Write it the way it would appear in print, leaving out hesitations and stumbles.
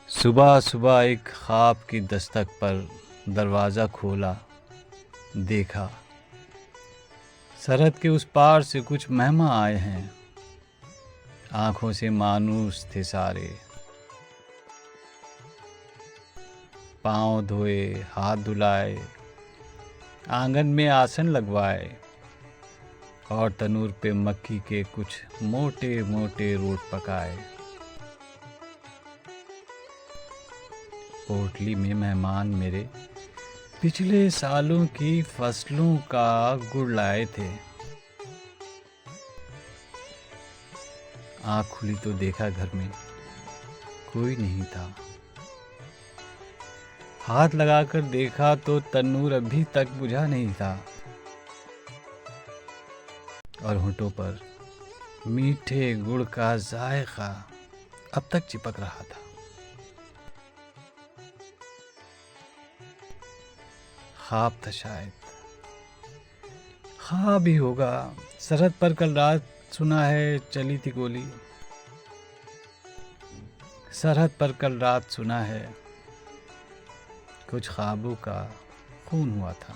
सुबह सुबह एक ख्वाब की दस्तक पर दरवाज़ा खोला, देखा सरहद के उस पार से कुछ मेहमान आए हैं। आंखों से मायूस थे सारे, पाँव धोए, हाथ धुलाए, आंगन में आसन लगवाए और तनूर पे मक्की के कुछ मोटे मोटे रोट पकाए। पोटली में मेहमान मेरे पिछले सालों की फसलों का गुड़ लाए थे। आँख खुली तो देखा घर में कोई नहीं था। हाथ लगाकर देखा तो तन्नूर अभी तक बुझा नहीं था और होठों पर मीठे गुड़ का जायका अब तक चिपक रहा था। ख्वाब था शायद, ख्वाब ही होगा। सरहद पर कल रात सुना है चली थी गोली। सरहद पर कल रात सुना है कुछ ख्वाबों का खून हुआ था।